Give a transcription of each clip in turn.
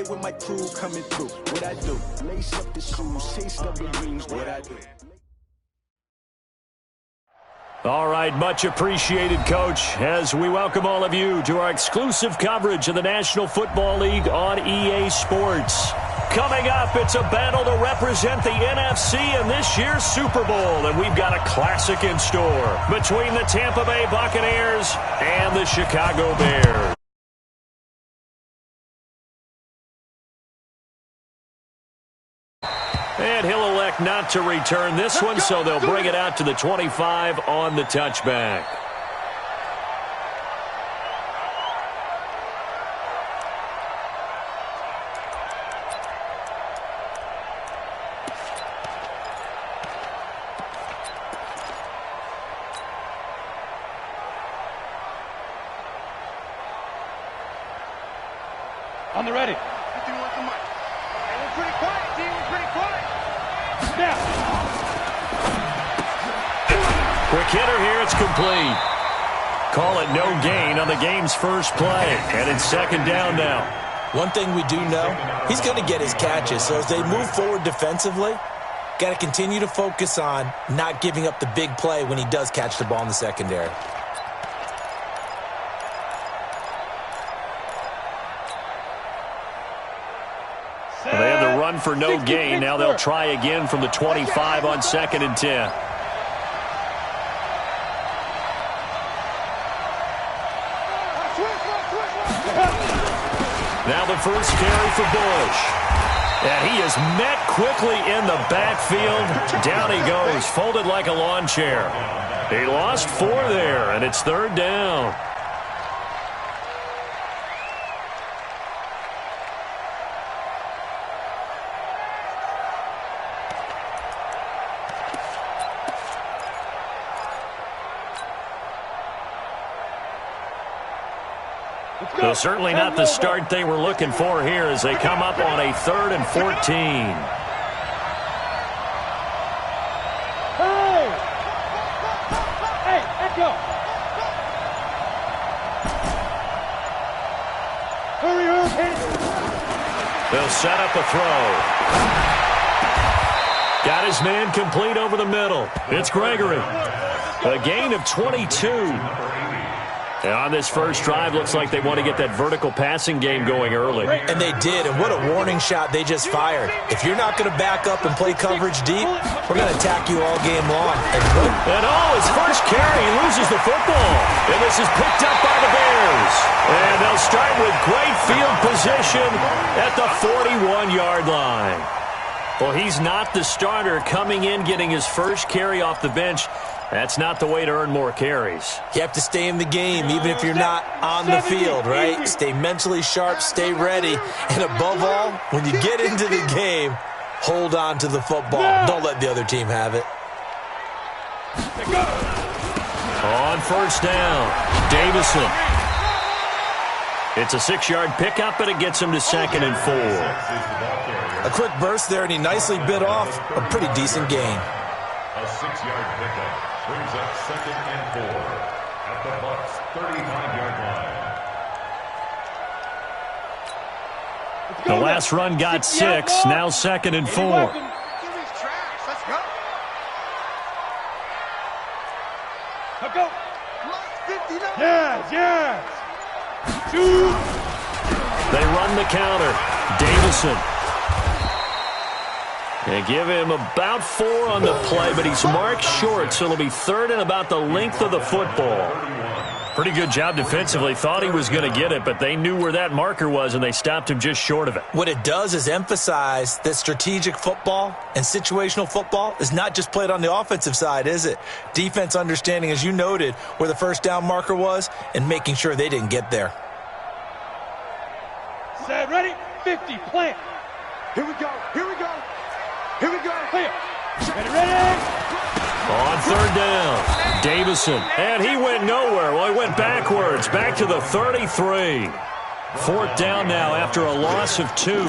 Friday with my crew coming through. What I do? Lace up the shoes, chase double dreams. What I do? All right, much appreciated, Coach, as we welcome all of you to our exclusive coverage of the National Football League on EA Sports. Coming up, it's a battle to represent the NFC in this year's Super Bowl, and we've got a classic in store between the Tampa Bay Buccaneers and the Chicago Bears. And he'll elect not to return this one, so they'll bring it out to the 25 on the touchback. On the ready. We're pretty quiet, team. We're pretty quiet. Snap. Quick hitter here. It's complete. Call it no gain on the game's first play. And it's second down now. One thing we do know, he's going to get his catches. So as they move forward defensively, got to continue to focus on not giving up the big play when he does catch the ball in the secondary. Well, they had the run for no gain. Now they'll try again from the 25 on 2nd and 10. Now the first carry for Bush. And he is met quickly in the backfield. Down he goes, folded like a lawn chair. He lost 4 there, and it's 3rd down. So certainly not the start they were looking for here as they come up on a 3rd and 14. Hey, let's go. Hurry up, hit it. They'll set up a throw. Got his man complete over the middle. It's Gregory. A gain of 22. And on this first drive, looks like they want to get that vertical passing game going early. And they did, and what a warning shot they just fired. If you're not going to back up and play coverage deep, we're going to attack you all game long. And his first carry, he loses the football. And this is picked up by the Bears. And they'll start with great field position at the 41-yard line. Well, he's not the starter coming in, getting his first carry off the bench. That's not the way to earn more carries. You have to stay in the game, even if you're not on the field, right? Stay mentally sharp, stay ready, and above all, when you get into the game, hold on to the football. Don't let the other team have it. On first down, Davison. It's a 6-yard pickup, and it gets him to 2nd and 4. A quick burst there, and he nicely bit off a pretty decent gain. A 6-yard pickup brings up 2nd and 4 at the Bucs' 35-yard line. The last run got 6, now 2nd and 4. Let's go. Let's go. Yes. They run the counter. Davison. They give him about 4 on the play, but he's marked short, so it'll be 3rd and about the length of the football. Pretty good job defensively. Thought he was going to get it, but they knew where that marker was, and they stopped him just short of it. What it does is emphasize that strategic football and situational football is not just played on the offensive side, is it? Defense understanding, as you noted, where the first down marker was and making sure they didn't get there. Set, ready, 50, plant. Here we go. Here we go. Here we go. Clear. Ready. On 3rd down, Davison. And he went nowhere. Well, he went backwards, back to the 33. 4th down now after a loss of 2.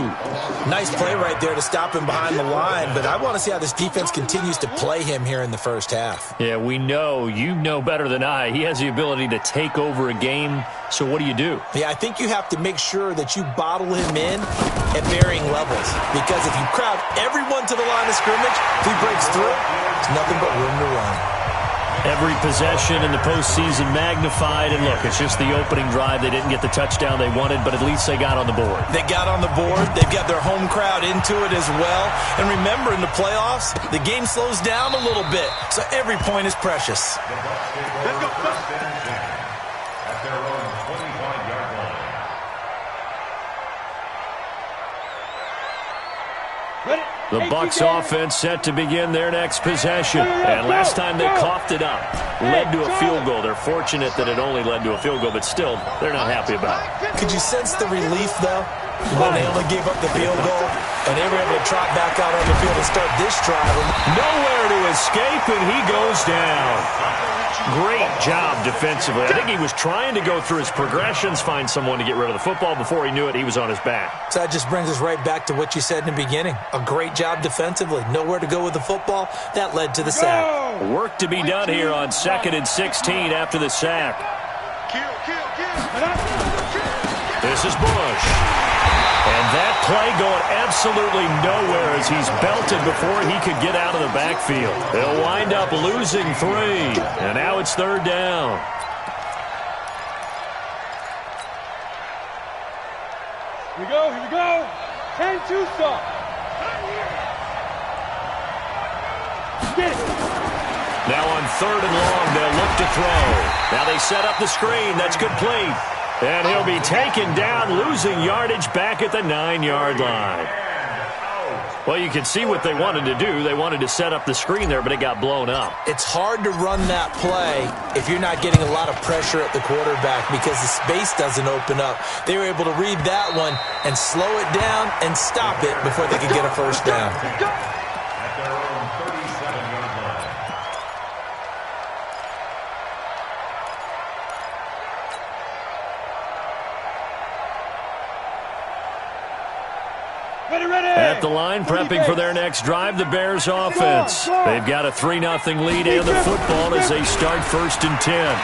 Nice play right there to stop him behind the line, but I want to see how this defense continues to play him here in the first half. Yeah, we know. You know better than I. He has the ability to take over a game, so what do you do? Yeah, I think you have to make sure that you bottle him in at varying levels, because if you crowd everyone to the line of scrimmage, if he breaks through, there's nothing but room to run. Every possession in the postseason magnified, and look, it's just the opening drive. They didn't get the touchdown they wanted, but at least they got on the board. They got on the board. They've got their home crowd into it as well. And remember, in the playoffs, the game slows down a little bit, so every point is precious. Let's go. At their own 25-yard line. Ready? The Bucs offense set to begin their next possession. And last time they coughed it up, led to a field goal. They're fortunate that it only led to a field goal, but still, they're not happy about it. Could you sense the relief, though, when they only gave up the field goal and they were able to trot back out on the field and start this drive? Nowhere to escape, and he goes down. Great job defensively. I think he was trying to go through his progressions, find someone to get rid of the football. Before he knew it, he was on his back. So that just brings us right back to what you said in the beginning. A great job defensively. Nowhere to go with the football. That led to the sack. Work to be done here on 2nd and 16 after the sack. This is Bush. And that play going absolutely nowhere as he's belted before he could get out of the backfield. They'll wind up losing 3. And now it's 3rd down. Here we go, here we go. 10-2 stop. Get it. Now on 3rd and long, they'll look to throw. Now they set up the screen. That's complete. And he'll be taken down, losing yardage back at the 9-yard line. Well, you can see what they wanted to do. They wanted to set up the screen there, but it got blown up. It's hard to run that play if you're not getting a lot of pressure at the quarterback because the space doesn't open up. They were able to read that one and slow it down and stop it before they could get a first down. At their own 37-yard line. Ready. At the line, prepping for their next drive, the Bears offense. They've got a 3-0 lead and the football as they start 1st and 10.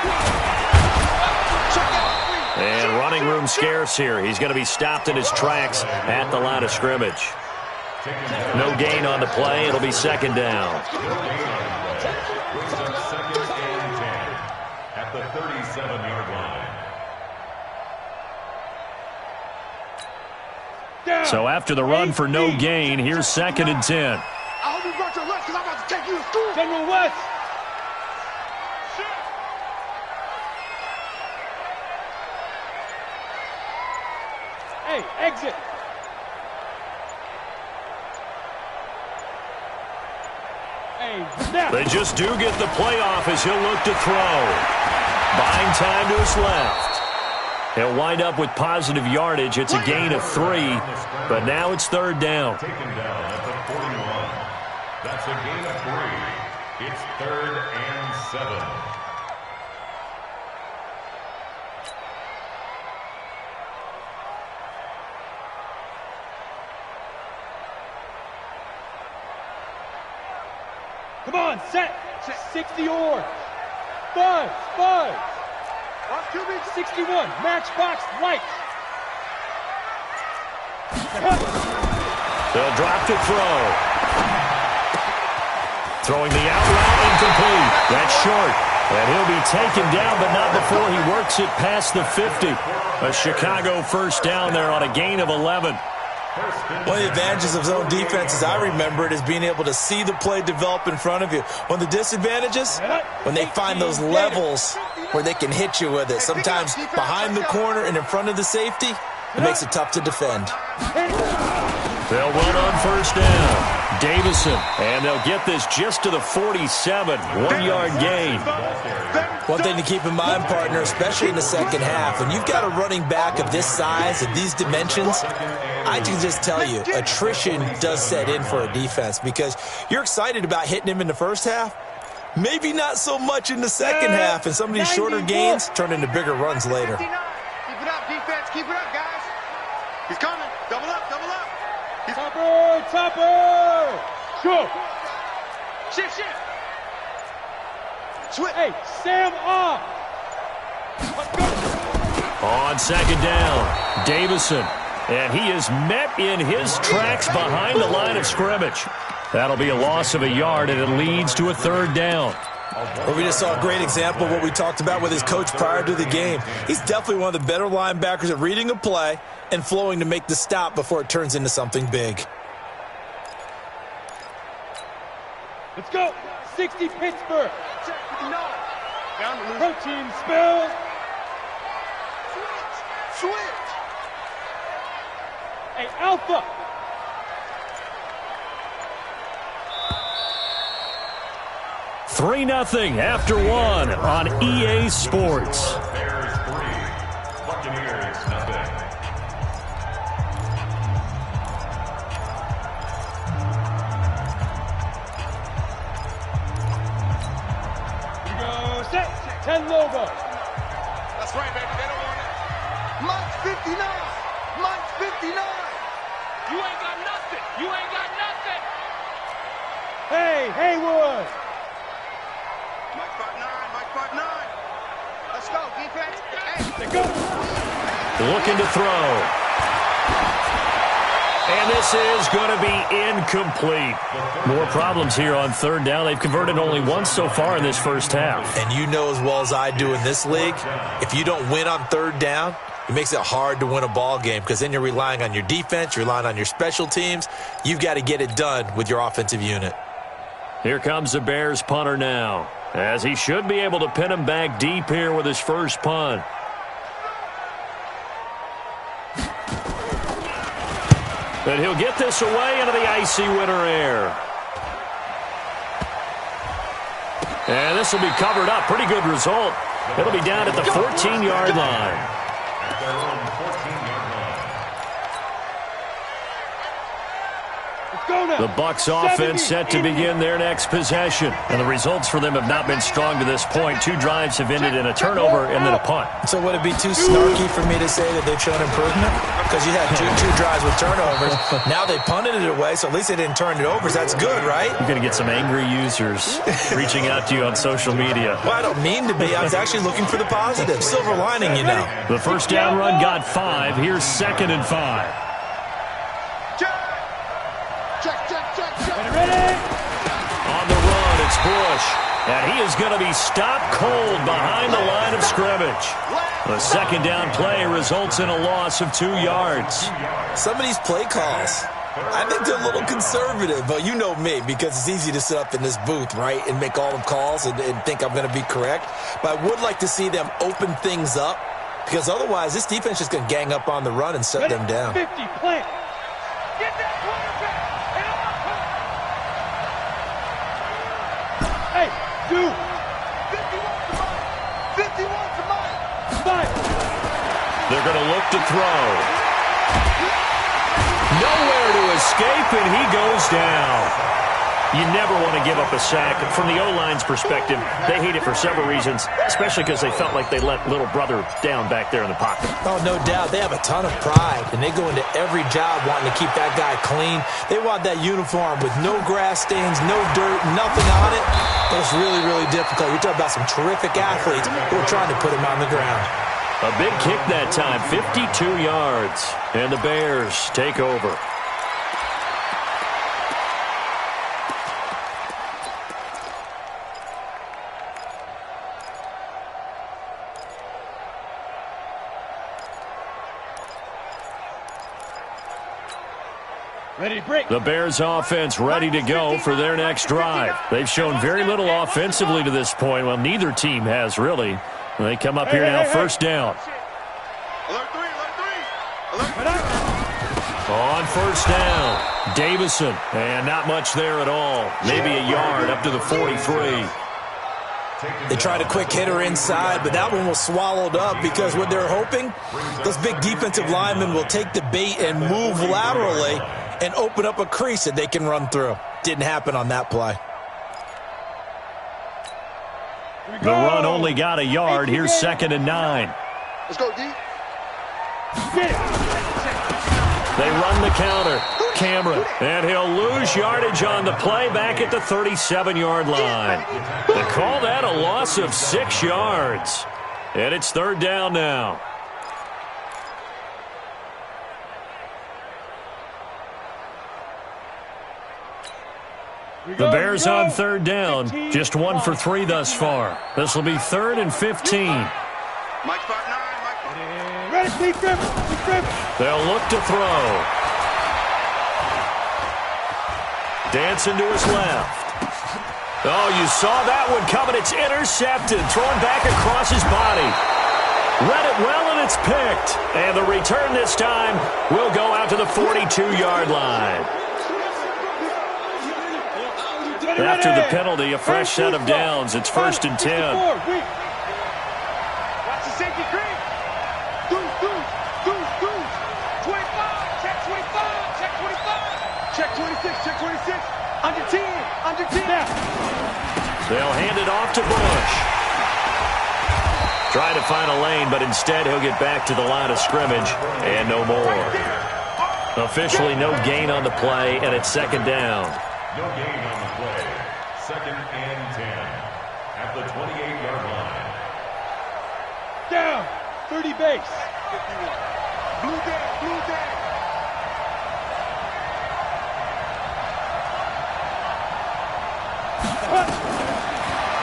And running room scarce here. He's going to be stopped in his tracks at the line of scrimmage. No gain on the play. It'll be 2nd down. Brings up 2nd and 10 at the 37-yard line. So after the run for no gain, here's 2nd and 10. I hope you brought your lunch because I'm about to take you to school. General West. Hey, exit. Hey, snap. They just do get the playoff as he'll look to throw. Buying time to his left. He'll wind up with positive yardage. It's a gain of 3, but now it's 3rd down. Taken down at the 41. That's a gain of 3. It's 3rd and 7. Come on, set. 60 or. Buzz. 61, matchbox light. They'll drop to throw. Throwing the out route incomplete. That's short. And he'll be taken down, but not before he works it past the 50. A Chicago first down there on a gain of 11. One of the advantages of zone defense, as I remember it, is being able to see the play develop in front of you. One of the disadvantages, when they find those levels where they can hit you with it, sometimes behind the corner and in front of the safety, it makes it tough to defend. They'll run on first down. Davison, and they'll get this just to the 47, 1-yard gain. One thing to keep in mind, partner, especially in the second half, when you've got a running back of this size, of these dimensions, I can just tell you, attrition does set in for a defense because you're excited about hitting him in the first half, maybe not so much in the second half, and some of these shorter gains turn into bigger runs later. Keep it up, defense. Keep it up, guys. Stopper! Shoot! Shift. Switch. Hey, Sam off! Let's go! On second down, Davison. And he is met in his tracks behind the line of scrimmage. That'll be a loss of a yard, and it leads to a third down. Well, we just saw a great example of what we talked about with his coach prior to the game. He's definitely one of the better linebackers at reading a play and flowing to make the stop before it turns into something big. Let's go! 60 Pittsburgh! Down to lose. Protein spill! Switch. Hey, Alpha! Three 0 after one on EA Sports. Bears 3, Buccaneers 0. Here we go, set! 10 Lobo! That's right, baby. They don't want it. Mike's 59. Mike's 59. You ain't got nothing. You ain't got nothing. Hey, Haywood! Mike 5'9. Mike 5'9. Let's go, defense. Hey. Let's go! Looking to throw. And this is going to be incomplete. More problems here on third down. They've converted only once so far in this first half. And you know as well as I do in this league, if you don't win on third down, it makes it hard to win a ball game because then you're relying on your defense, you're relying on your special teams. You've got to get it done with your offensive unit. Here comes the Bears punter now, as he should be able to pin him back deep here with his first punt. But he'll get this away into the icy winter air. And this will be covered up. Pretty good result. It'll be down at the 14-yard line. At their own 14-yard line. The Bucs offense set to begin their next possession. And the results for them have not been strong to this point. 2 drives have ended in a turnover and then a punt. So would it be too snarky for me to say that they've shown improvement? Because you had two drives with turnovers. Now they punted it away, so at least they didn't turn it over. So that's good, right? You're going to get some angry users reaching out to you on social media. Well, I don't mean to be. I was actually looking for the positive. Silver lining, you know. The first down run got 5. Here's 2nd and 5. Ready? On the run, it's Bush. And he is going to be stopped cold behind the line of scrimmage. The second down play results in a loss of 2 yards. Some of these play calls, I think they're a little conservative. But you know me, because it's easy to sit up in this booth, right, and make all the calls and think I'm going to be correct. But I would like to see them open things up, because otherwise this defense is going to gang up on the run and shut them down. 50, plant. Get that quarterback. Hey, dude. 51 to Mike. Five. They're going to look to throw. Nowhere to escape, and he goes down. You never want to give up a sack. From the O-line's perspective, they hate it for several reasons, especially because they felt like they let little brother down back there in the pocket. Oh, no doubt. They have a ton of pride, and they go into every job wanting to keep that guy clean. They want that uniform with no grass stains, no dirt, nothing on it. But it's really, really difficult. You're talking about some terrific athletes who are trying to put him on the ground. A big kick that time, 52 yards, and the Bears take over. Ready, break. The Bears offense ready to go for their next drive. They've shown very little offensively to this point. Well, neither team has really. They come up here now, first down. Alert 3, alert 3. On first down, Davison. And not much there at all. Maybe a yard up to the 43. They tried a quick hitter inside, but that one was swallowed up because what they're hoping, those big defensive linemen will take the bait and move laterally and open up a crease that they can run through. Didn't happen on that play. The run only got a yard. Here's 2nd and 9. Let's go, D. Get it. They run the counter. Cameron, and he'll lose yardage on the play back at the 37-yard line. They call that a loss of 6 yards. And it's third down now. The Bears on third down, just 1 for 3 thus far. This will be 3rd and 15. Mike 5-9, Ready, Steve Griffin. They'll look to throw. Dancing to his left. Oh, you saw that one coming. It's intercepted. Thrown back across his body. Read it well, and it's picked. And the return this time will go out to the 42-yard line. After the penalty, a fresh set of downs. It's 1st and 10. Watch the safety creep. Deuce. 25. Check 25. Check 25. Check 26. Check 26. Under 10. They'll hand it off to Bush. Trying to find a lane, but instead he'll get back to the line of scrimmage and no more. Officially no gain on the play, and it's 2nd down. No gain on the play. 2nd and 10 at the 28-yard line. Down. 30 base. 51. Blue day.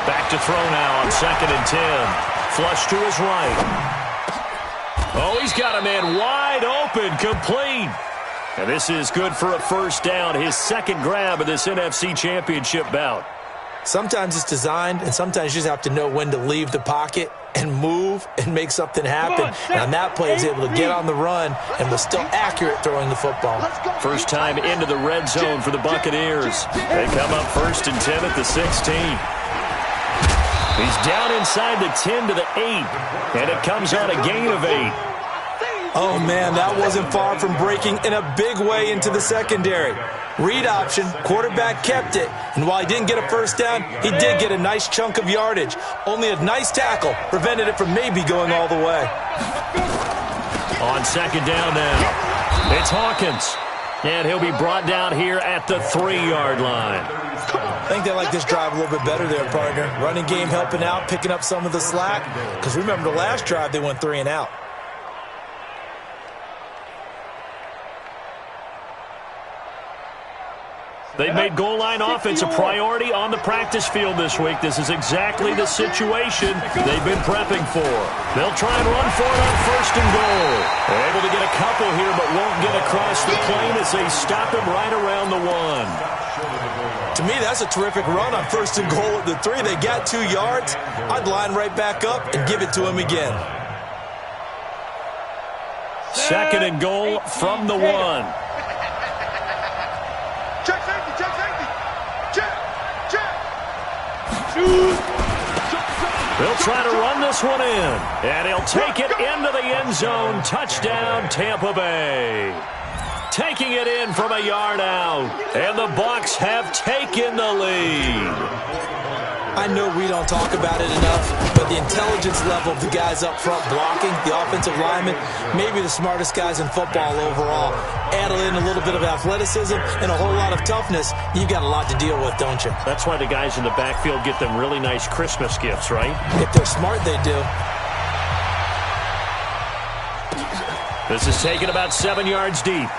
Back to throw now on 2nd and 10. Flush to his right. Oh, he's got a man wide open, complete. And this is good for a 1st down, his 2nd grab of this NFC Championship bout. Sometimes it's designed, and sometimes you just have to know when to leave the pocket and move and make something happen. And on that play, he's able to get on the run and was still accurate throwing the football. First time into the red zone for the Buccaneers. They come up 1st and 10 at the 16. He's down inside the 10 to the 8, and it comes on a gain of 8. Oh, man, that wasn't far from breaking in a big way into the secondary. Read option, quarterback kept it, and while he didn't get a 1st down, he did get a nice chunk of yardage. Only a nice tackle prevented it from maybe going all the way. On 2nd down now, it's Hawkins, and he'll be brought down here at the 3-yard line. I think they like this drive a little bit better there, partner. Running game helping out, picking up some of the slack, because remember the last drive they went 3 and out. They've made goal line offense a priority on the practice field this week. This is exactly the situation they've been prepping for. They'll try and run for it on 1st and goal. They're able to get a couple here, but won't get across the plane as they stop him right around the 1. To me, that's a terrific run on 1st and goal at the 3. They got 2 yards. I'd line right back up and give it to him again. 2nd and goal from the 1. They'll try to run this one in, and he'll take it into the end zone. Touchdown, Tampa Bay. Taking it in from a yard out, and the Bucs have taken the lead. I know we don't talk about it enough, but the intelligence level of the guys up front blocking, the offensive linemen, maybe the smartest guys in football overall. Add in a little bit of athleticism and a whole lot of toughness, you've got a lot to deal with, don't you? That's why the guys in the backfield get them really nice Christmas gifts, right? If they're smart, they do. This is taken about 7 yards deep.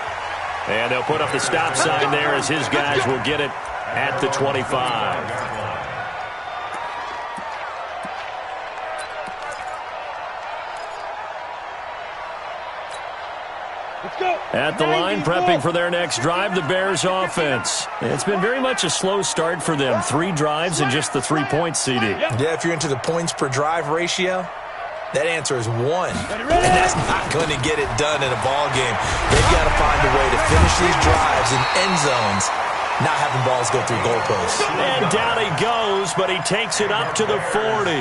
And they'll put up the stop sign there as his guys will get it at the 25. At the line, prepping for their next drive, the Bears offense. It's been very much a slow start for them. 3 drives and just the 3 points, CD. Yeah, if you're into the points per drive ratio, that answer is 1. And that's not going to get it done in a ball game. They've got to find a way to finish these drives in end zones, not having balls go through goalposts. And down he goes, but he takes it up to the 40.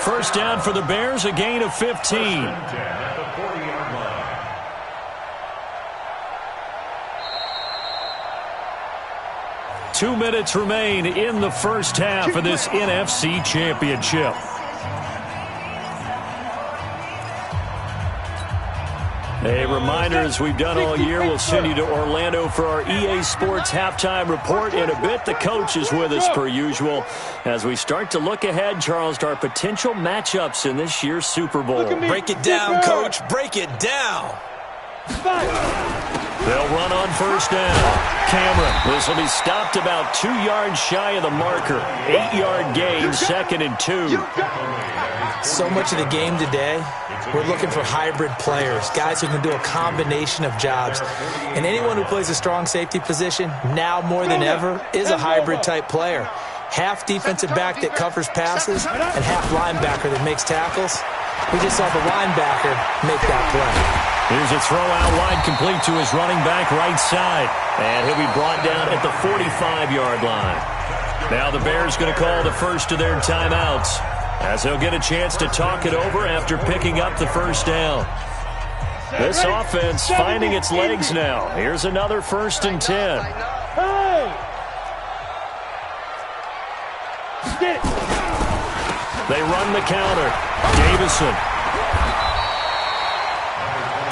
1st down for the Bears, a gain of 15. 2 minutes remain in the first half of this NFC Championship. A reminder, as we've done all year, we'll send you to Orlando for our EA Sports halftime report in a bit. The coach is with us per usual as we start to look ahead, Charles, to our potential matchups in this year's Super Bowl. Break it down, Coach. Break it down. They'll run on first down. Cameron, this will be stopped about 2 yards shy of the marker. 8-yard gain, 2nd and 2. So much of the game today, we're looking for hybrid players, guys who can do a combination of jobs. And anyone who plays a strong safety position, now more than ever, is a hybrid-type player. Half defensive back that covers passes and half linebacker that makes tackles. We just saw the linebacker make that play. Here's a throw out wide, complete to his running back right side. And he'll be brought down at the 45-yard line. Now the Bears going to call the first of their timeouts, as they'll get a chance to talk it over after picking up the first down. This offense finding its legs now. Here's another 1st and 10. They run the counter. Davison.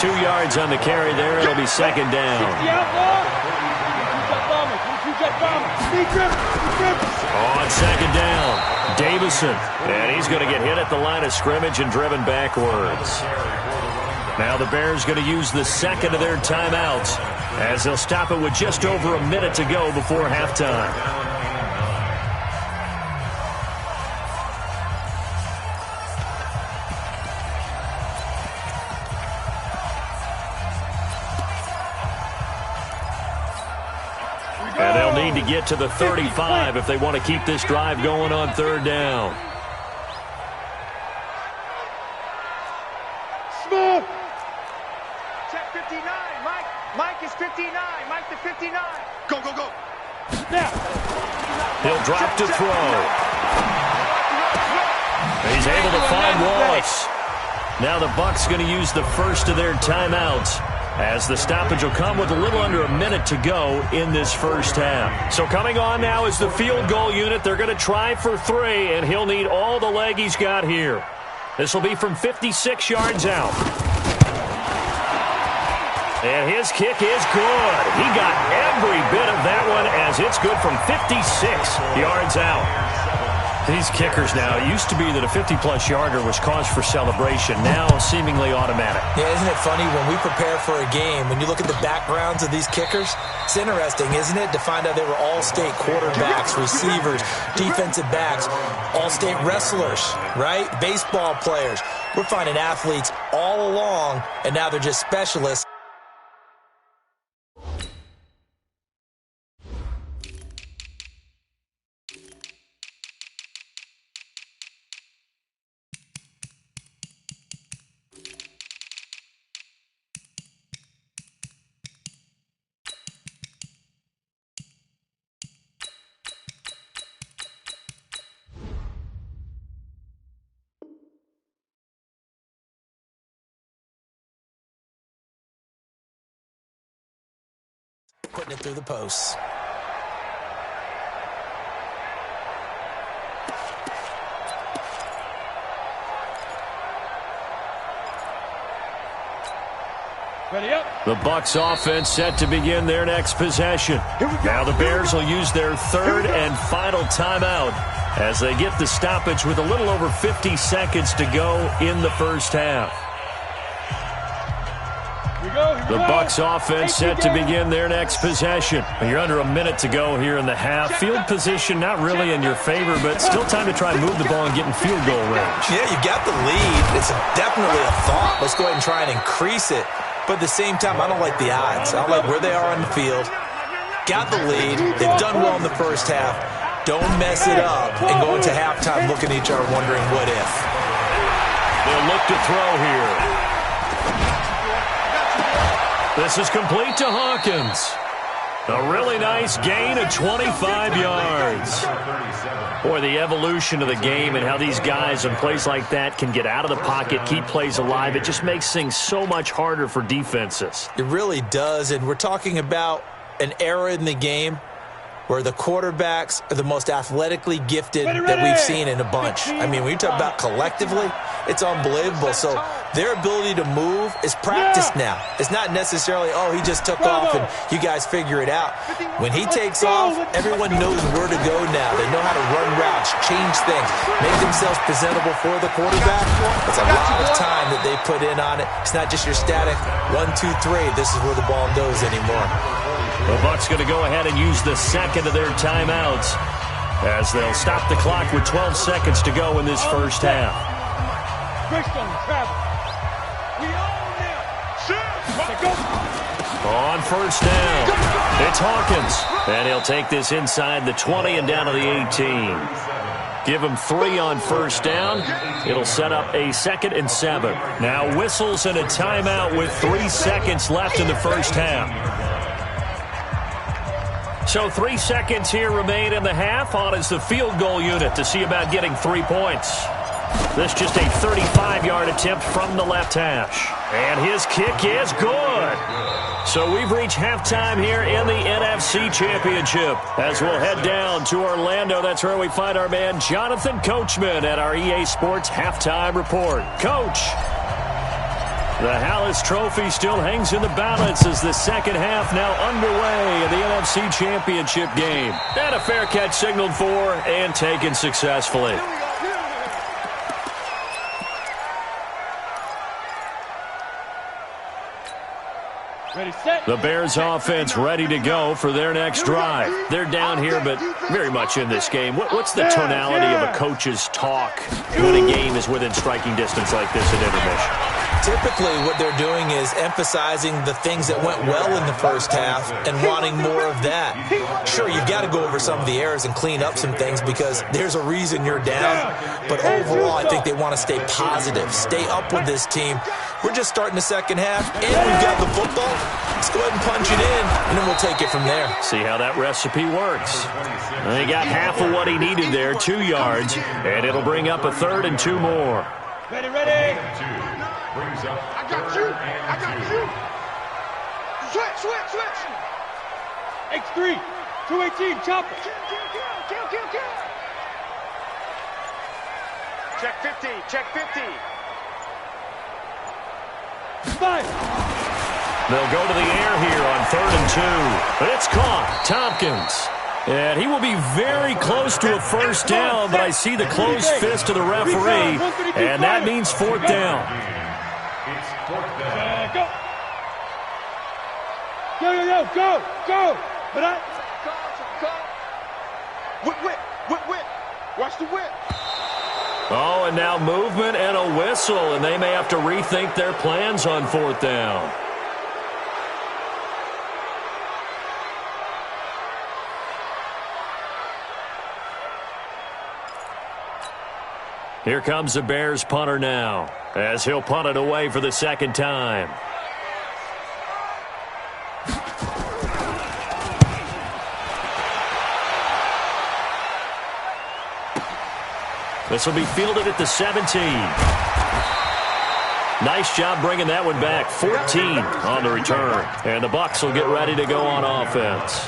2 yards on the carry there. It'll be 2nd down. On 2nd down, Davison. And he's going to get hit at the line of scrimmage and driven backwards. Now the Bears going to use the 2nd of their timeouts, as they'll stop it with just over a minute to go before halftime. And they'll need to get to the 35 if they want to keep this drive going on 3rd down. Smooth. Check 59. Mike is 59. Mike to 59. Go, go, go. Now. He'll drop to throw. He's able to find Wallace. Now the Bucs going to use the first of their timeouts, as the stoppage will come with a little under a minute to go in this first half. So coming on now is the field goal unit. They're going to try for 3, and he'll need all the leg he's got here. This will be from 56 yards out. And his kick is good. He got every bit of that one, as it's good from 56 yards out. These kickers now, it used to be that a 50-plus yarder was cause for celebration. Now seemingly automatic. Yeah, isn't it funny when we prepare for a game, when you look at the backgrounds of these kickers, it's interesting, isn't it, to find out they were all-state quarterbacks, receivers, defensive backs, all-state wrestlers, right? Baseball players. We're finding athletes all along, and now they're just specialists. Putting it through the posts. Ready up. The Bucs offense set to begin their next possession. Now the Bears will use their 3rd and final timeout, as they get the stoppage with a little over 50 seconds to go in the first half. The Bucs offense set to begin their next possession. You're under a minute to go here in the half. Field position not really in your favor, but still time to try and move the ball and get in field goal range. Yeah, you got the lead. It's definitely a thought. Let's go ahead and try and increase it. But at the same time, I don't like the odds. I don't like where they are on the field. Got the lead. They've done well in the first half. Don't mess it up and go into halftime looking at each other wondering what if. They'll look to throw here. This is complete to Hawkins. A really nice gain of 25 yards. Boy, the evolution of the game and how these guys in plays like that can get out of the pocket, keep plays alive, it just makes things so much harder for defenses. It really does, and we're talking about an era in the game where the quarterbacks are the most athletically gifted that we've seen in a bunch. I mean, when you talk about collectively, it's unbelievable. So their ability to move is practiced now. It's not necessarily, oh, he just took off and you guys figure it out. When he takes off, everyone knows where to go now. They know how to run routes, change things, make themselves presentable for the quarterback. It's a lot of time that they put in on it. It's not just your static 1, 2, 3. This is where the ball goes anymore. The Bucs going to go ahead and use the second of their timeouts as they'll stop the clock with 12 seconds to go in this first half. On first down, it's Hawkins, and he'll take this inside the 20 and down to the 18. Give him 3 on first down. It'll set up a 2nd and 7. Now whistles and a timeout with 3 seconds left in the first half. So 3 seconds here remain in the half. On is the field goal unit to see about getting 3 points. This just a 35-yard attempt from the left hash. And his kick is good. So we've reached halftime here in the NFC Championship. As we'll head down to Orlando, that's where we find our man Jonathan Coachman at our EA Sports Halftime Report. Coach, the Hallis Trophy still hangs in the balance as the second half now underway in the NFC Championship game. And a fair catch signaled for and taken successfully. The Bears offense ready to go for their next drive. They're down here, but very much in this game. What's the tonality of a coach's talk when a game is within striking distance like this at intermission? Typically, what they're doing is emphasizing the things that went well in the first half and wanting more of that. Sure, you've got to go over some of the errors and clean up some things because there's a reason you're down. But overall, I think they want to stay positive, stay up with this team. We're just starting the second half, and we've got the football. Let's go ahead and punch it in, and then we'll take it from there. See how that recipe works. He got half of what he needed there, 2 yards, and it'll bring up a 3rd and 2 more. Ready. Brings up I got you. Switch. X3, 218, chopper. Kill. Check 50. 5. They'll go to the air here on 3rd and 2. It's caught. Tompkins. And he will be very close to a first down, but I see the closed fist of the referee, and that means 4th down. It's 4th down. Go. But Whip. Watch the whip. Oh, and now movement and a whistle, and they may have to rethink their plans on 4th down. Here comes the Bears punter now, as he'll punt it away for the 2nd time. This will be fielded at the 17. Nice job bringing that one back. 14 on the return. And the Bucs will get ready to go on offense.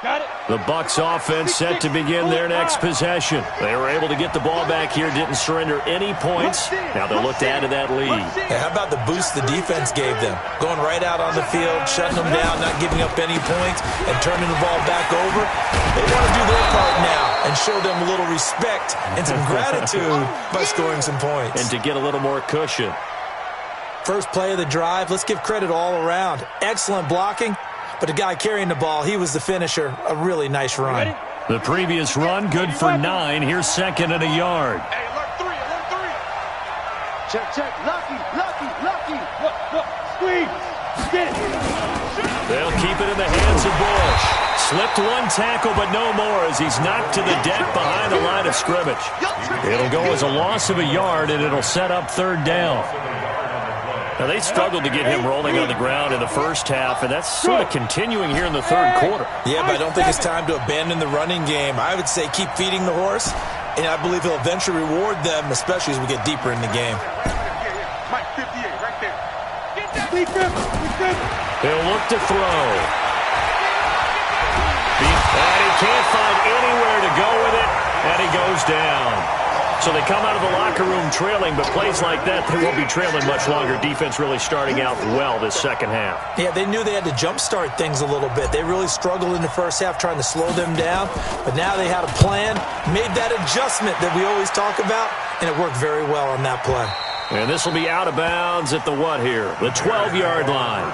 got it. The Bucs offense set to begin their next possession. They were able to get the ball back here, didn't surrender any points. Now they'll look to add to that lead. Hey, how about the boost the defense gave them? Going right out on the field, shutting them down, not giving up any points, and turning the ball back over. They want to do their part now and show them a little respect and some gratitude by scoring some points. And to get a little more cushion. First play of the drive, let's give credit all around. Excellent blocking, but the guy carrying the ball, he was the finisher. A really nice run. The previous run, good for 9. Here's second and a yard. Hey, alert three. Check. Lucky. Look, squeeze. Get it. They'll keep it in the hands of Bush. Slipped one tackle, but no more as he's knocked to the deck behind the line of scrimmage. It'll go as a loss of a yard, and it'll set up third down. Now, they struggled to get him rolling on the ground in the first half, and that's sort of continuing here in the third quarter. Yeah, but I don't think it's time to abandon the running game. I would say keep feeding the horse, and I believe he'll eventually reward them, especially as we get deeper in the game. Mike 58 right there. Get that. We grip. He'll look to throw. And he can't find anywhere to go with it, and he goes down. So they come out of the locker room trailing, but plays like that, they won't be trailing much longer. Defense really starting out well this second half. Yeah, they knew they had to jumpstart things a little bit. They really struggled in the first half trying to slow them down, but now they had a plan, made that adjustment that we always talk about, and it worked very well on that play. And this will be out of bounds at the what here? The 12-yard line.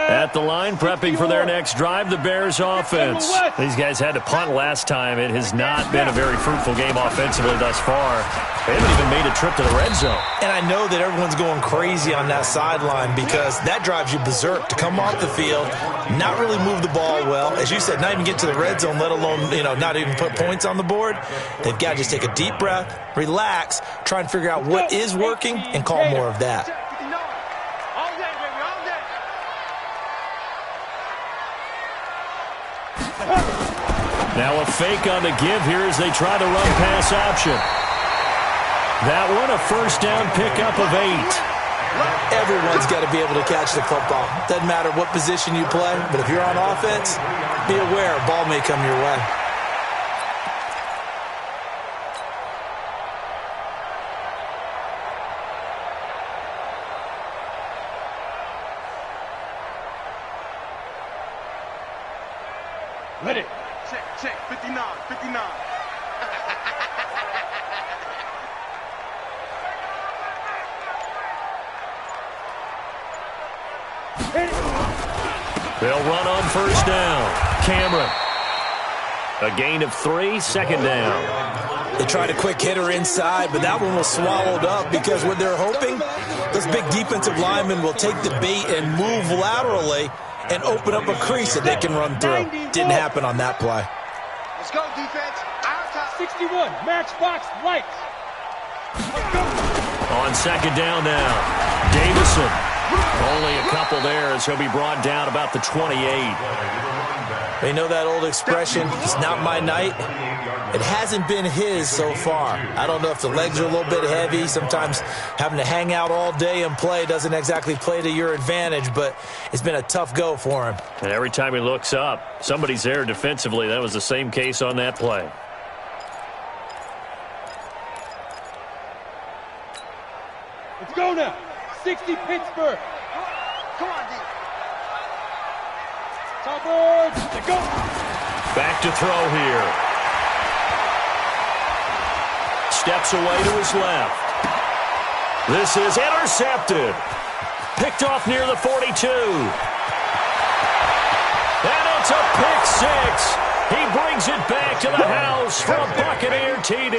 At the line, prepping for their next drive, the Bears offense. These guys had to punt last time. It has not been a very fruitful game offensively thus far. They haven't even made a trip to the red zone. And I know that everyone's going crazy on that sideline because that drives you berserk to come off the field, not really move the ball well. As you said, not even get to the red zone, let alone, not even put points on the board. They've got to just take a deep breath, relax, try and figure out what is working, and call more of that. Now a fake on the give here as they try to run pass option. That one a first down pickup of 8. Everyone's got to be able to catch the football. Doesn't matter what position you play, but if you're on offense, be aware a ball may come your way. Ready. Check, 59, 59. They'll run on first down. Cameron. A gain of 3, second down. They tried a quick hitter inside, but that one was swallowed up because what they're hoping, those big defensive linemen will take the bait and move laterally and open up a crease that they can run through. Didn't happen on that play. Let's go, defense. Our top 61, matchbox lights. On second down now, Davison. Only a couple there as he'll be brought down about the 28. They know that old expression, it's not my night. It hasn't been his so far. I don't know if the legs are a little bit heavy. Sometimes having to hang out all day and play doesn't exactly play to your advantage, but it's been a tough go for him. And every time he looks up, somebody's there defensively. That was the same case on that play. Let's go now. 60 Pittsburgh. Come on, D. Top board. Let's go. Back to throw here. Steps away to his left. This is intercepted. Picked off near the 42. And it's a pick 6. He brings it back to the house for a Buccaneer TD.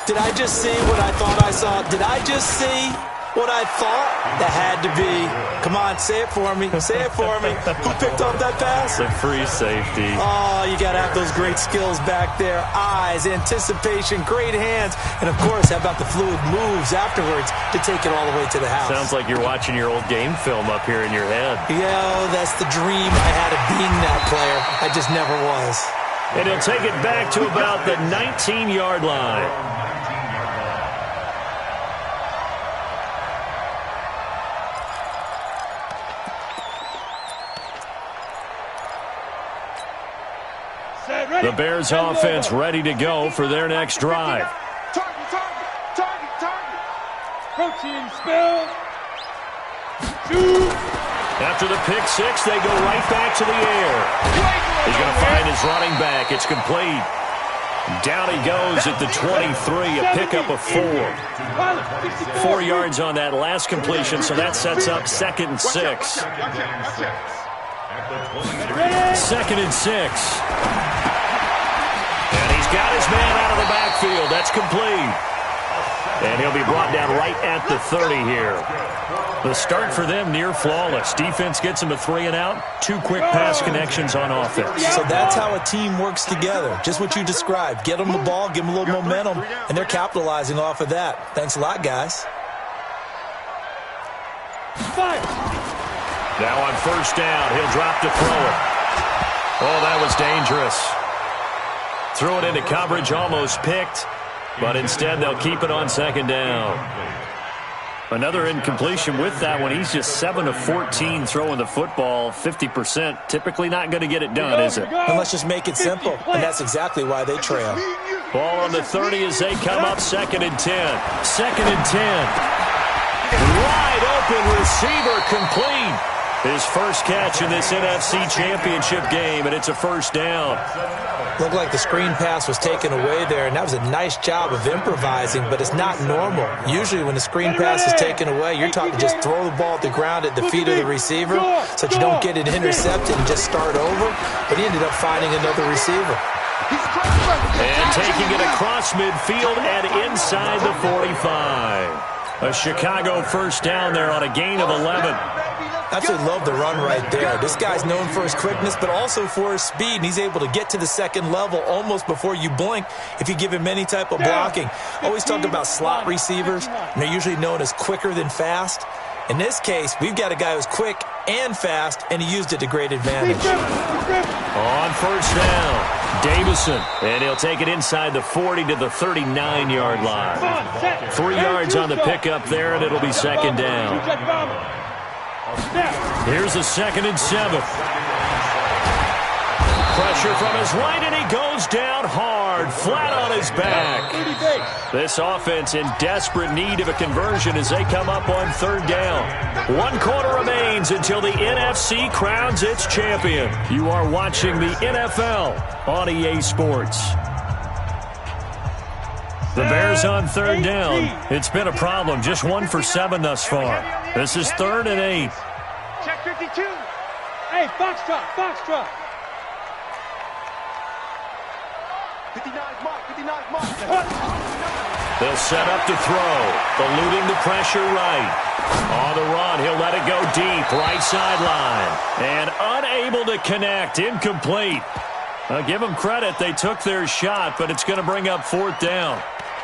Did I just see what I thought I saw? Did I just see what I thought? That had to be. Come on, say it for me. Say it for me. Who picked up that pass? The free safety. Oh, you got to have those great skills back there. Eyes, anticipation, great hands. And, of course, how about the fluid moves afterwards to take it all the way to the house? Sounds like you're watching your old game film up here in your head. Yeah, that's the dream I had of being that player. I just never was. And he'll take it back to about the 19-yard line. The Bears offense ready to go for their next drive. Target. Protein spill. Shoot. After the pick 6, they go right back to the air. He's going to find his running back. It's complete. Down he goes at the 23, a pickup of 4. 4 yards on that last completion, so that sets up 2nd and 6. 2nd and 6. And he's got his man out of the backfield. That's complete. And he'll be brought down right at the 30 here. The start for them near flawless. Defense gets them a 3 and out. 2 quick pass connections on offense. So that's how a team works together. Just what you described. Get them the ball, give them a little momentum, and they're capitalizing off of that. Thanks a lot, guys. Now on first down, he'll drop to throw it. Oh, that was dangerous. Threw it into coverage, almost picked, but instead they'll keep it on second down. Another incompletion with that one. He's just 7 of 14 throwing the football, 50%. Typically not going to get it done, is it? And let's just make it simple, and that's exactly why they trail. Ball on the 30 as they come up, 2nd and 10. 2nd and 10. Wide open receiver, complete. His first catch in this NFC Championship game, and it's a first down. Looked like the screen pass was taken away there, and that was a nice job of improvising, but it's not normal. Usually when the screen pass is taken away, you're taught to just throw the ball at the ground at the feet of the receiver so that you don't get it intercepted and just start over, but he ended up finding another receiver. And taking it across midfield and inside the 45. A Chicago first down there on a gain of 11. Absolutely love the run right there. This guy's known for his quickness, but also for his speed, and he's able to get to the second level almost before you blink if you give him any type of blocking. Always talk about slot receivers, and they're usually known as quicker than fast. In this case, we've got a guy who's quick and fast, and he used it to great advantage. On first down, Davison, and he'll take it inside the 40 to the 39-yard line. 3 yards on the pickup there, and it'll be second down. Here's a 2nd and 7. Pressure from his right, and he goes down hard, flat on his back. This offense in desperate need of a conversion as they come up on 3rd down. 1 quarter remains until the NFC crowns its champion. You are watching the NFL on EA Sports. The Bears on 3rd down. It's been a problem. Just 1 for 7 thus far. This is 3rd and 8. Check 52. Hey, Foxtrot, Foxtrot. 59's mark, 59's mark. They'll set up to throw. Eluding the pressure right. On the run, he'll let it go deep. Right sideline. And unable to connect. Incomplete. Give them credit. They took their shot, but it's going to bring up 4th down.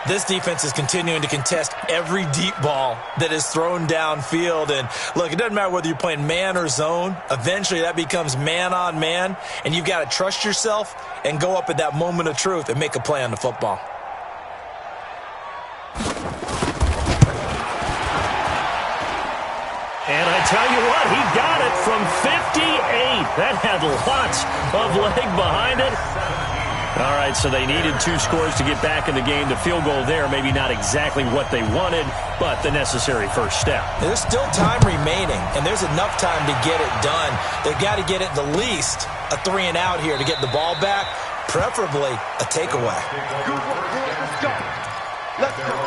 This defense is continuing to contest every deep ball that is thrown downfield. And, look, it doesn't matter whether you're playing man or zone. Eventually, that becomes man on man. And you've got to trust yourself and go up at that moment of truth and make a play on the football. And I tell you what, he got it from 58. That had lots of leg behind it. All right, so they needed 2 scores to get back in the game. The field goal there, maybe not exactly what they wanted, but the necessary first step. There's still time remaining, and there's enough time to get it done. They've got to get at the least a 3 and out here to get the ball back, preferably a takeaway. Good work, boys. Let's go. Let's go.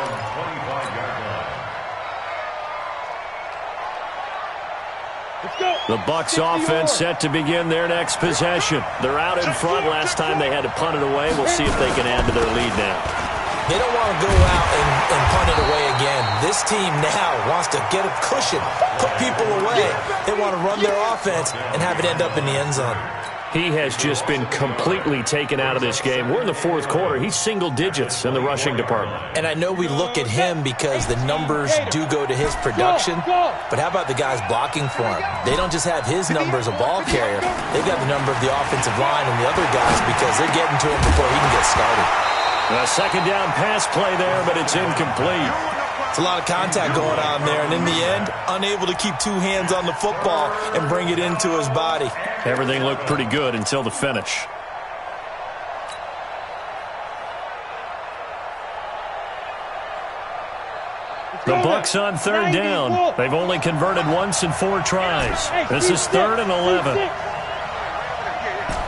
The Bucs offense set to begin their next possession. They're out in front. Last time they had to punt it away. We'll see if they can add to their lead now. They don't want to go out and punt it away again. This team now wants to get a cushion, put people away. They want to run their offense and have it end up in the end zone. He has just been completely taken out of this game. We're in the 4th quarter. He's single digits in the rushing department. And I know we look at him because the numbers do go to his production, but how about the guys blocking for him? They don't just have his number as a ball carrier. They've got the number of the offensive line and the other guys because they're getting to him before he can get started. A 2nd down pass play there, but it's incomplete. It's a lot of contact going on there, and in the end, unable to keep 2 hands on the football and bring it into his body. Everything looked pretty good until the finish. The Bucs on 3rd down. They've only converted once in 4 tries. This is 3rd and 11.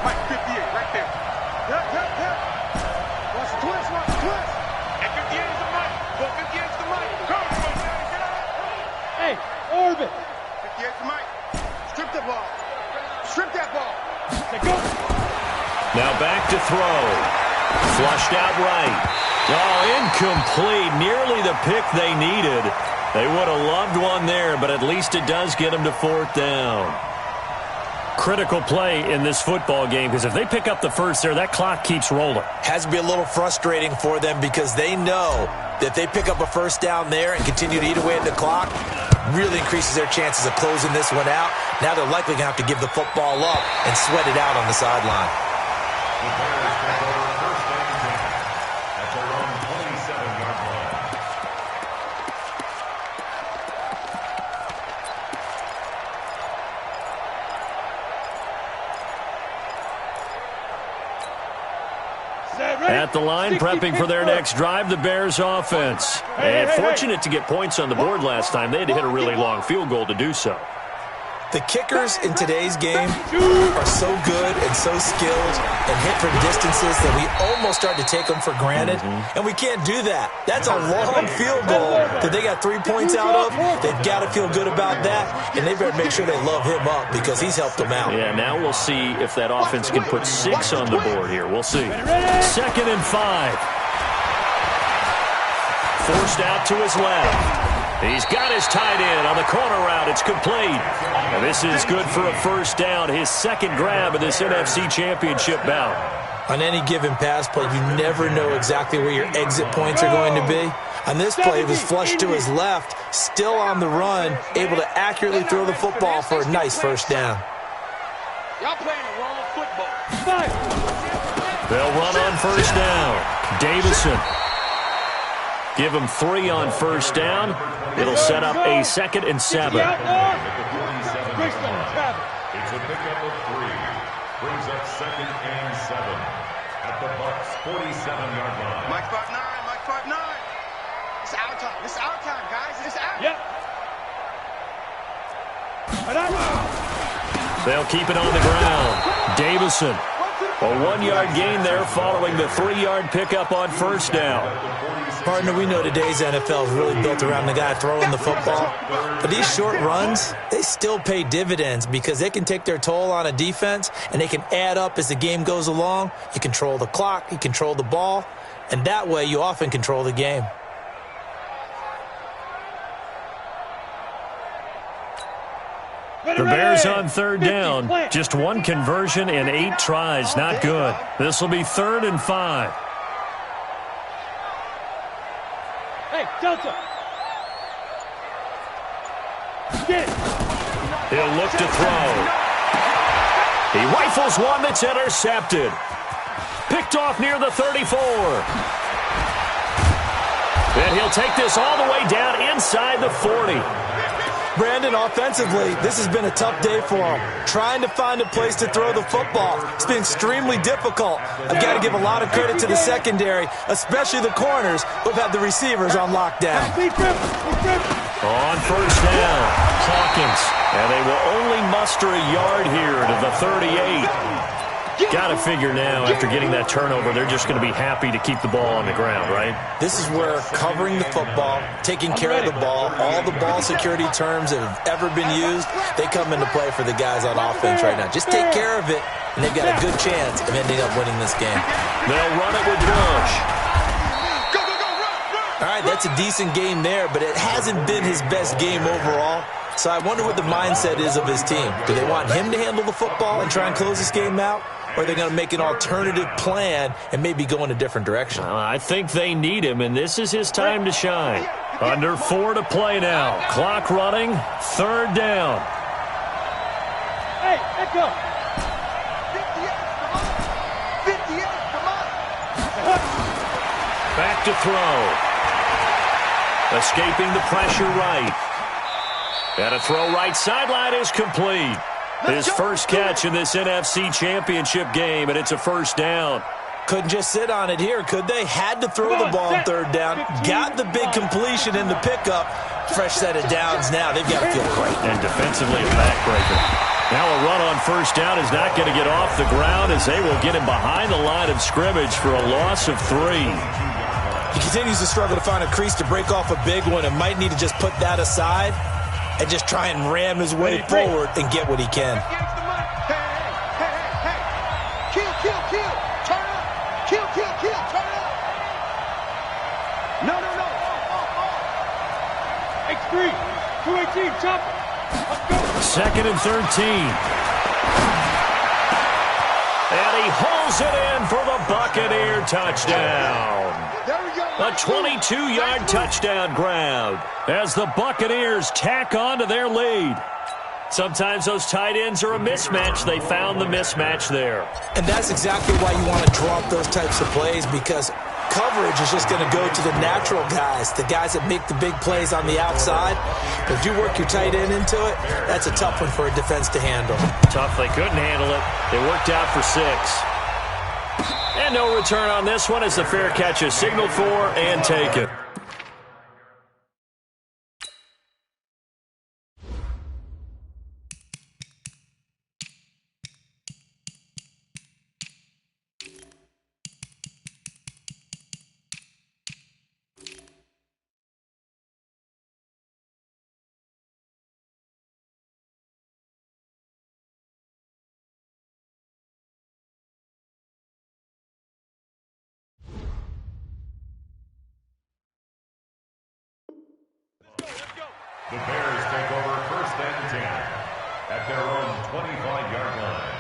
Mike, 58, right there. Watch the twist, watch the twist. And 58 is the mic. Go 58 is the mic. Go. Hey, Orbit. 58 is the mic. Strip the ball. Strip that ball. Go. Now back to throw. Flushed out right. Oh, incomplete. Nearly the pick they needed. They would have loved one there, but at least it does get them to 4th down. Critical play in this football game, because if they pick up the first there, that clock keeps rolling. Has to be a little frustrating for them because they know that if they pick up a first down there and continue to eat away at the clock, really increases their chances of closing this one out. Now they're likely going to have to give the football up and sweat it out on the sideline. The Bears take over first and 10 at their own 27-yard line. At the line, prepping for their next drive, the Bears offense. And fortunate to get points on the board last time. They had to hit a really long field goal to do so. The kickers in today's game are so good and so skilled and hit from distances that we almost start to take them for granted, and we can't do that. That's a long field goal that they got 3 points out of. They've got to feel good about that, and they better make sure they love him up because he's helped them out. Yeah, now we'll see if that offense can put 6 on the board here. We'll see. 2nd and 5. Forced out to his left. He's got his tight end on the corner route. It's complete. And this is good for a first down. His second grab of this NFC Championship bout. On any given pass play, you never know exactly where your exit points are going to be. On this play, it was flushed to his left, still on the run, able to accurately throw the football for a nice first down. Y'all playing the wrong football. They'll run on first down. Davison. Give him 3 on first down. It'll set up a 2nd and 7. It's a pickup of 3. Brings up 2nd and 7 at the Bucs 47-yard line. Mike 5-9, Mike 5-9. It's our time. It's our time, guys. It's our Yep. They'll keep it on the ground. Davison. A 1-yard gain there following the 3-yard pickup on first down. Partner, we know today's NFL is really built around the guy throwing the football. But these short runs, they still pay dividends because they can take their toll on a defense and they can add up as the game goes along. You control the clock, you control the ball, and that way you often control the game. The Bears on third down. Just 1 conversion and 8 tries. Not good. This will be 3rd and 5. Hey, Delta. Get it. He'll look to throw. He rifles one that's intercepted. Picked off near the 34. And he'll take this all the way down inside the 40. Brandon, offensively, this has been a tough day for him. Trying to find a place to throw the football. It's been extremely difficult. I've got to give a lot of credit to the secondary, especially the corners who've had the receivers on lockdown. On first down, Hawkins. And they will only muster a yard here to the 38. Got to figure now, after getting that turnover, they're just going to be happy to keep the ball on the ground, right? This is where covering the football, taking care of the ball, all the ball security terms that have ever been used, they come into play for the guys on offense right now. Just take care of it, and they've got a good chance of ending up winning this game. They'll run it with Bush. All right, that's a decent game there, but it hasn't been his best game overall. So I wonder what the mindset is of his team. Do they want him to handle the football and try and close this game out? Or are they going to make an alternative plan and maybe go in a different direction? I think they need him, and this is his time to shine. Under 4 to play now. Clock running. 3rd down. Hey, let go. 58, come on. Back to throw. Escaping the pressure right. And a throw right sideline is complete. His first catch in this NFC Championship game, and it's a first down. Couldn't just sit on it here, could they? Had to throw the ball on 3rd down. Got the big completion in the pickup. Fresh set of downs now. They've got to feel great. And defensively, a backbreaker. Now a run on first down is not going to get off the ground as they will get him behind the line of scrimmage for a loss of 3. He continues to struggle to find a crease to break off a big one and might need to just put that aside and just try and ram his way forward and get what he can. Kill. Turn up. Kill. Turn up. No. X3. 218. Chop. Let's go. 2nd and 13. And he holds it in for the Buccaneer touchdown. A 22-yard touchdown grab as the Buccaneers tack on to their lead. Sometimes those tight ends are a mismatch. They found the mismatch there. And that's exactly why you want to draw up those types of plays, because coverage is just going to go to the natural guys, the guys that make the big plays on the outside. But if you work your tight end into it, that's a tough one for a defense to handle. Tough. They couldn't handle it. They worked out for 6. And no return on this one as the fair catch is signaled for and taken. The Bears take over 1st and 10 at their own 25-yard line.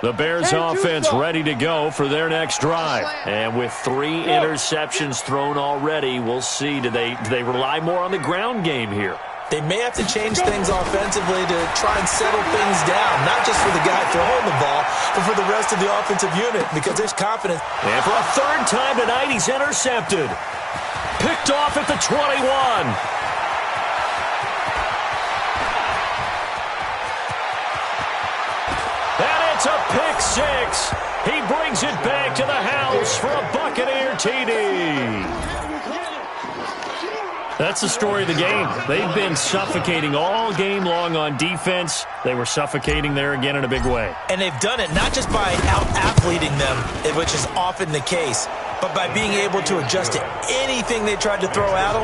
The Bears offense ready to go for their next drive. And with 3 interceptions thrown already, we'll see. Do they rely more on the ground game here? They may have to change things offensively to try and settle things down, not just for the guy throwing the ball, but for the rest of the offensive unit, because there's confidence. And for a 3rd time tonight, he's intercepted. Picked off at the 21. And it's a pick 6. He brings it back to the house for a Buccaneer TD. That's the story of the game. They've been suffocating all game long on defense. They were suffocating there again in a big way. And they've done it not just by out-athleting them, which is often the case, but by being able to adjust to anything they tried to throw at them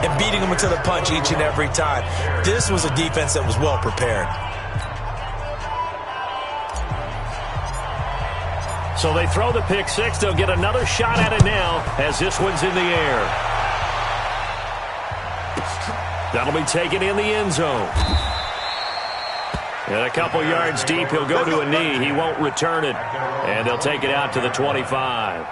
and beating them to the punch each and every time. This was a defense that was well prepared. So they throw the pick 6. They'll get another shot at it now as this one's in the air. That'll be taken in the end zone. And a couple yards deep, he'll go to a knee. He won't return it. And they'll take it out to the 25.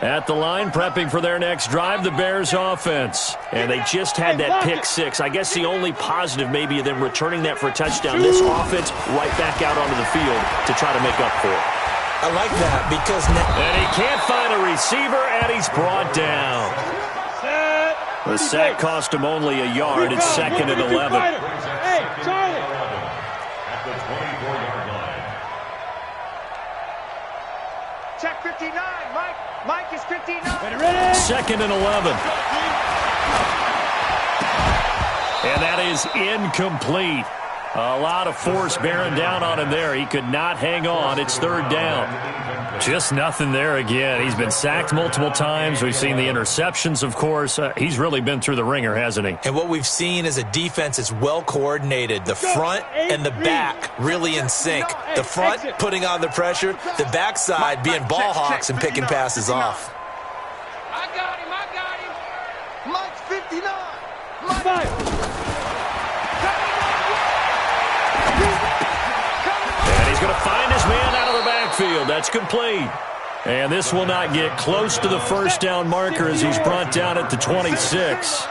At the line, prepping for their next drive, the Bears offense. And they just had that pick 6. I guess the only positive maybe of them returning that for a touchdown. This offense right back out onto the field to try to make up for it. I like that because and he can't find a receiver, and he's brought down. The sack cost him only a yard. It's 2nd and 11. Hey, Charlie. At the 24-yard line. Check 59, Mike. Mike is 59. 2nd and 11. And that is incomplete. A lot of force bearing down on him there. He could not hang on. It's 3rd down. Just nothing there again. He's been sacked multiple times. We've seen the interceptions, of course. He's really been through the ringer, hasn't he? And what we've seen is a defense that's well coordinated. The front and the back really in sync. The front putting on the pressure. The backside being ball hawks and picking passes off. I got him. Mike's 59. And he's going to find his man out of the backfield. That's complete. And this will not get close to the 1st down marker as he's brought down at the 26. 6-6.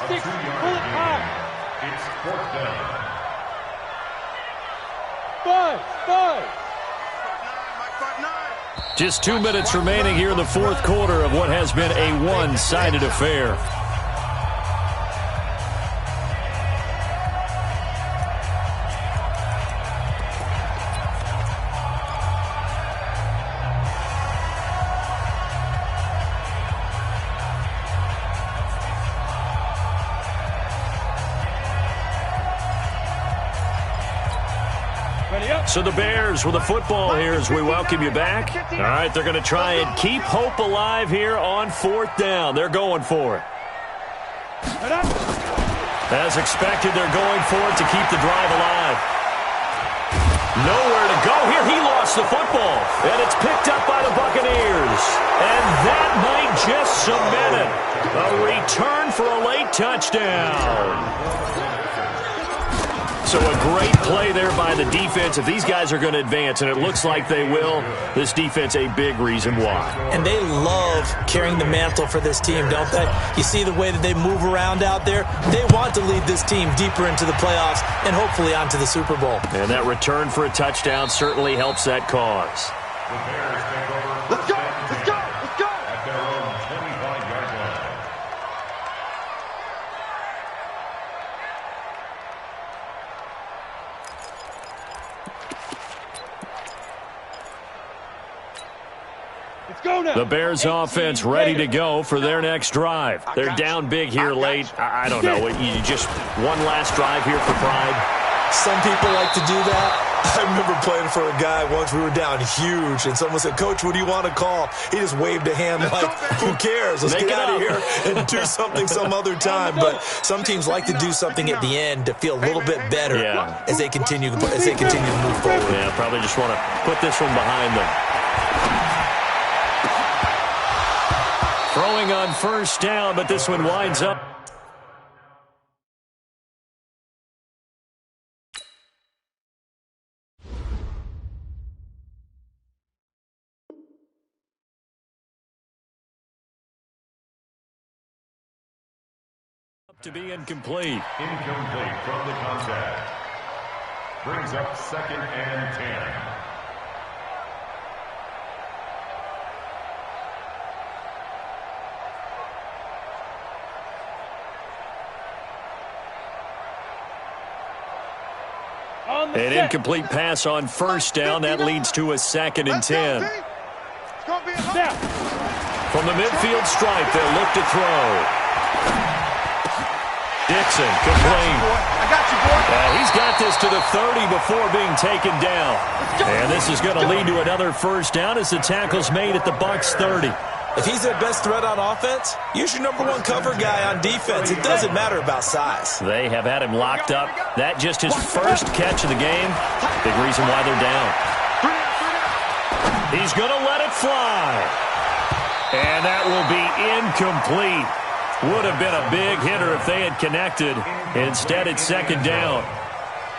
Pull it high. It's 4th down. 5. Just 2 minutes remaining here in the 4th quarter of what has been a one-sided affair. So the Bears with the football here as we welcome you back. All right, they're going to try and keep hope alive here on 4th down. They're going for it. As expected, they're going for it to keep the drive alive. Nowhere to go here. He lost the football, and it's picked up by the Buccaneers. And that might just cement it. A return for a late touchdown. So a great play there by the defense. If these guys are going to advance, and it looks like they will, this defense a big reason why. And they love carrying the mantle for this team, don't they? You see the way that they move around out there? They want to lead this team deeper into the playoffs and hopefully onto the Super Bowl. And that return for a touchdown certainly helps that cause. The Bears take over. Let's go! Let's go! Let's go! At their own 25-yard line. Go now. The Bears offense ready to go for their next drive. They're down big here late. I don't know. You just one last drive here for pride. Some people like to do that. I remember playing for a guy once. We were down huge, and someone said, "Coach, what do you want to call?" He just waved a hand like, "Who cares? Let's get out of here and do something some other time." But some teams like to do something at the end to feel a little bit better as they continue to move forward. Yeah, probably just want to put this one behind them. Throwing on 1st down, but this one winds up. To be incomplete. Incomplete from the contact. Brings up 2nd and 10. An incomplete pass on 1st down. That leads to a 2nd and 10. From the midfield stripe, they'll look to throw. Dixon, complete. I got you, boy. He's got this to the 30 before being taken down. And this is going to lead to another 1st down as the tackle's made at the Bucs 30. If he's their best threat on offense, use your #1 cover guy on defense. It doesn't matter about size. They have had him locked up. That just his first catch of the game. Big reason why they're down. He's going to let it fly. And that will be incomplete. Would have been a big hitter if they had connected. Instead, it's 2nd down.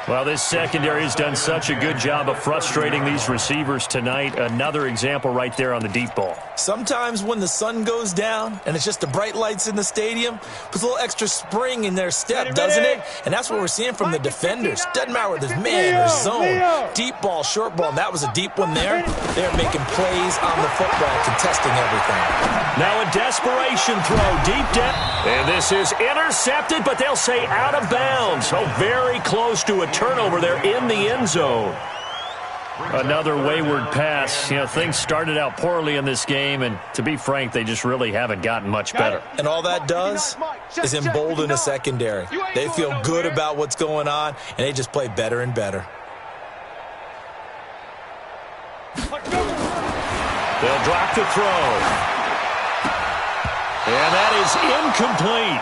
Well, this secondary has done such a good job of frustrating these receivers tonight. Another example right there on the deep ball. Sometimes when the sun goes down and it's just the bright lights in the stadium, puts a little extra spring in their step, doesn't it? And that's what we're seeing from the defenders. Doesn't matter whether there's man or zone. Deep ball, short ball, and that was a deep one there. They're making plays on the football, contesting everything. Now a desperation throw deep down. And this is intercepted, but they'll say out of bounds. So very close to a turnover there in the end zone. Another wayward pass. You know, things started out poorly in this game, and to be frank, they just really haven't gotten much better. And all that does is embolden a secondary. They feel good about what's going on, and they just play better and better. They'll drop the throw. And that is incomplete.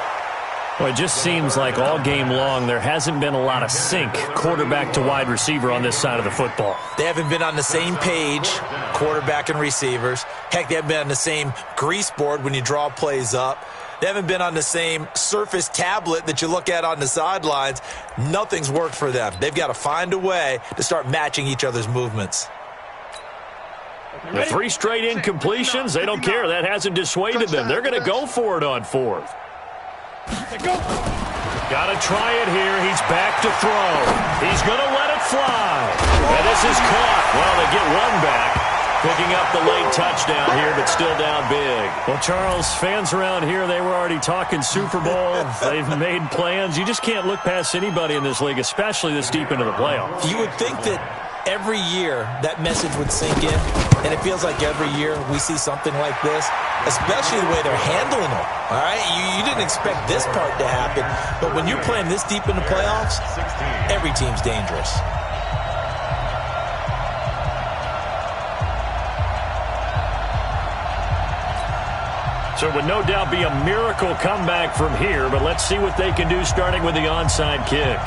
Well, it just seems like all game long there hasn't been a lot of sync quarterback to wide receiver on this side of the football. They haven't been on the same page, quarterback and receivers. Heck, they haven't been on the same grease board when you draw plays up. They haven't been on the same Surface tablet that you look at on the sidelines. Nothing's worked for them. They've got to find a way to start matching each other's movements. The 3 straight incompletions, they don't care. That hasn't dissuaded them. They're going to go for it on 4th. Got to try it here. He's back to throw. He's going to let it fly. And this is caught. Well, they get one back. Picking up the late touchdown here, but still down big. Well, Charles, fans around here, they were already talking Super Bowl. They've made plans. You just can't look past anybody in this league, especially this deep into the playoffs. You would think that every year that message would sink in, and it feels like every year we see something like this, especially the way they're handling it. All right, you didn't expect this part to happen, but when you're playing this deep in the playoffs, every team's dangerous. So it would no doubt be a miracle comeback from here, but let's see what they can do starting with the onside kick.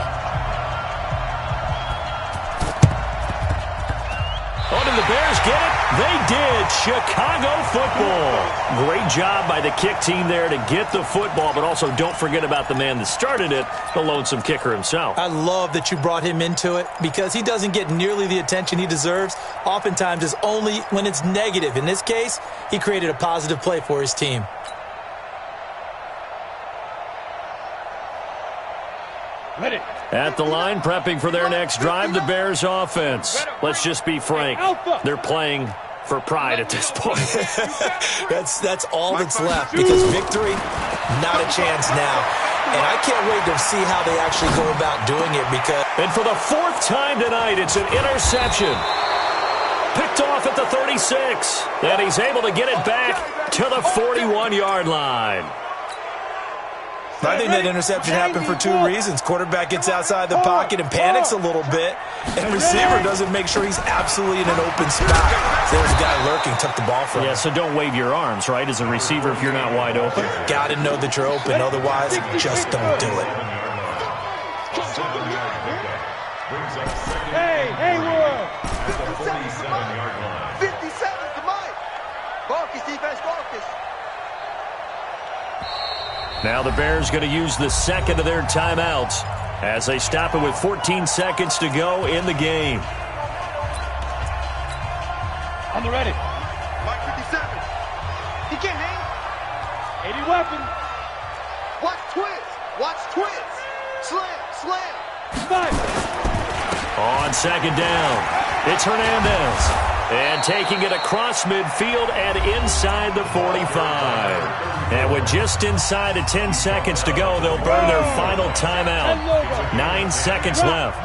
Oh, did the Bears get it? They did. Chicago football. Great job by the kick team there to get the football, but also don't forget about the man that started it, the lonesome kicker himself. I love that you brought him into it because he doesn't get nearly the attention he deserves. Oftentimes it's only when it's negative. In this case, he created a positive play for his team. Ready. At the line, prepping for their next drive, the Bears offense. Let's just be frank. They're playing for pride at this point. That's all that's left because victory, not a chance now. And I can't wait to see how they actually go about doing it because... And for the fourth time tonight, it's an interception. Picked off at the 36. And he's able to get it back to the 41-yard line. I think that interception happened for two reasons. Quarterback gets outside the pocket and panics a little bit, and receiver doesn't make sure he's absolutely in an open spot. So there's a guy lurking, took the ball from him. Yeah, so don't wave your arms, right, as a receiver if you're not wide open. Got to know that you're open, otherwise just don't do it. Hey, Will! 57 to Mike. Focus, defense, focus. Now the Bears going to use the second of their timeouts as they stop it with 14 seconds to go in the game. On the ready. Mike 57. He can't hang. 80 weapon. Watch twist. Watch twist. Slam, slam. Snipe. On second down, it's Hernandez. And taking it across midfield and inside the 45. And with just inside of 10 seconds to go, they'll burn their final timeout. 9 seconds left.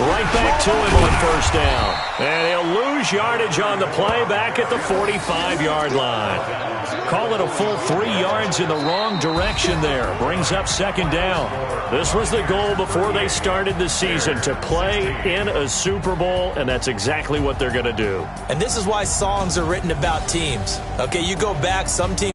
Right back to him on first down. And he'll lose yardage on the play back at the 45-yard line. Call it a full 3 yards in the wrong direction there. Brings up second down. This was the goal before they started the season, to play in a Super Bowl, and that's exactly what they're going to do. And this is why songs are written about teams. Okay, you go back, some teams